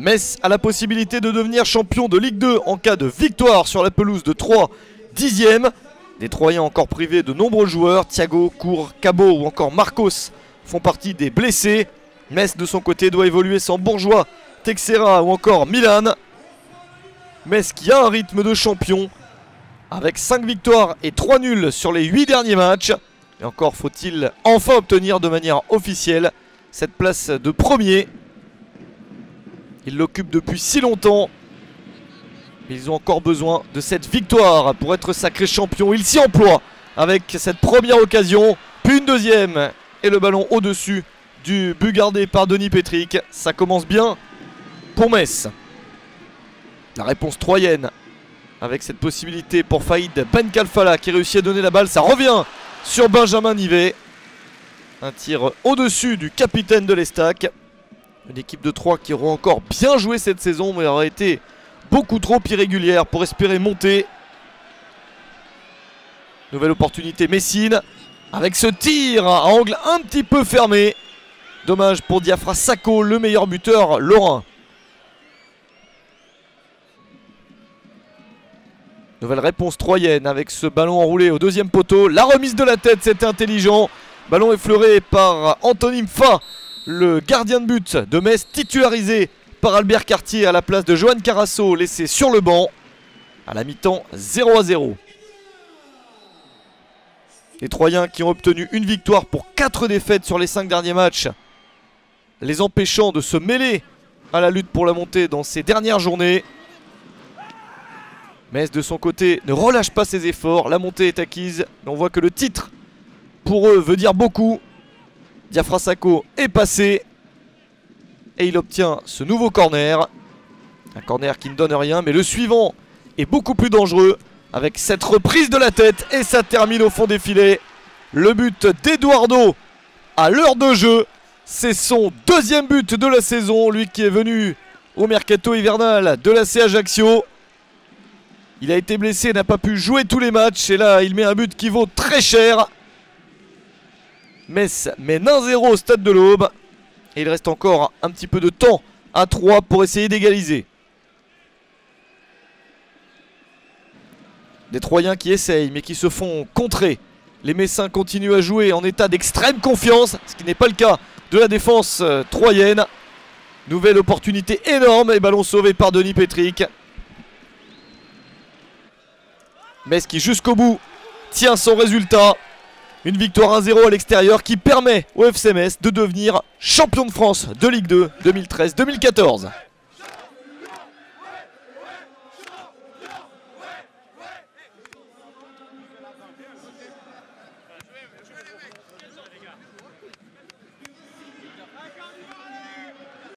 Metz a la possibilité de devenir champion de Ligue 2 en cas de victoire sur la pelouse de Troyes, 10e. Des Troyens encore privés de nombreux joueurs. Thiago, Cour, Cabot ou encore Marcos font partie des blessés. Metz de son côté doit évoluer sans Bourgeois, Texera ou encore Milan. Metz qui a un rythme de champion avec 5 victoires et 3 nuls sur les 8 derniers matchs. Et encore faut-il enfin obtenir de manière officielle cette place de premier. Ils l'occupent depuis si longtemps. Mais ils ont encore besoin de cette victoire pour être sacrés champions. Ils s'y emploient avec cette première occasion, puis une deuxième. Et le ballon au-dessus du but gardé par Denis Petric. Ça commence bien pour Metz. La réponse troyenne avec cette possibilité pour Faïd Benkalfala qui réussit à donner la balle. Ça revient sur Benjamin Nivet. Un tir au-dessus du capitaine de l'Estac. Une équipe de Troyes qui aura encore bien joué cette saison mais aura été beaucoup trop irrégulière pour espérer monter. Nouvelle opportunité Messine avec ce tir à angle un petit peu fermé. Dommage pour Diafra Sakho, le meilleur buteur lorrain. Nouvelle réponse troyenne avec ce ballon enroulé au deuxième poteau. La remise de la tête, c'était intelligent. Ballon effleuré par Anthony Mfa, le gardien de but de Metz, titularisé par Albert Cartier à la place de Johan Carasso, laissé sur le banc. À la mi-temps, 0-0. Les Troyens qui ont obtenu une victoire pour 4 défaites sur les 5 derniers matchs, les empêchant de se mêler à la lutte pour la montée dans ces dernières journées. Metz de son côté ne relâche pas ses efforts, la montée est acquise, mais on voit que le titre pour eux veut dire beaucoup. Diafra Sakho est passé et il obtient ce nouveau corner. Un corner qui ne donne rien, mais le suivant est beaucoup plus dangereux avec cette reprise de la tête et ça termine au fond des filets. Le but d'Eduardo à l'heure de jeu, c'est son deuxième but de la saison, lui qui est venu au mercato hivernal de l'AC Ajaccio. Il a été blessé, n'a pas pu jouer tous les matchs et là il met un but qui vaut très cher. Metz mène 1-0 au stade de l'Aube et il reste encore un petit peu de temps à 3 pour essayer d'égaliser. Des Troyens qui essayent mais qui se font contrer. Les Messins continuent à jouer en état d'extrême confiance, ce qui n'est pas le cas de la défense troyenne. Nouvelle opportunité énorme et ballon sauvé par Denis Petric. Metz qui jusqu'au bout tient son résultat. Une victoire 1-0 à l'extérieur qui permet au FC Metz de devenir champion de France de Ligue 2 2013-2014.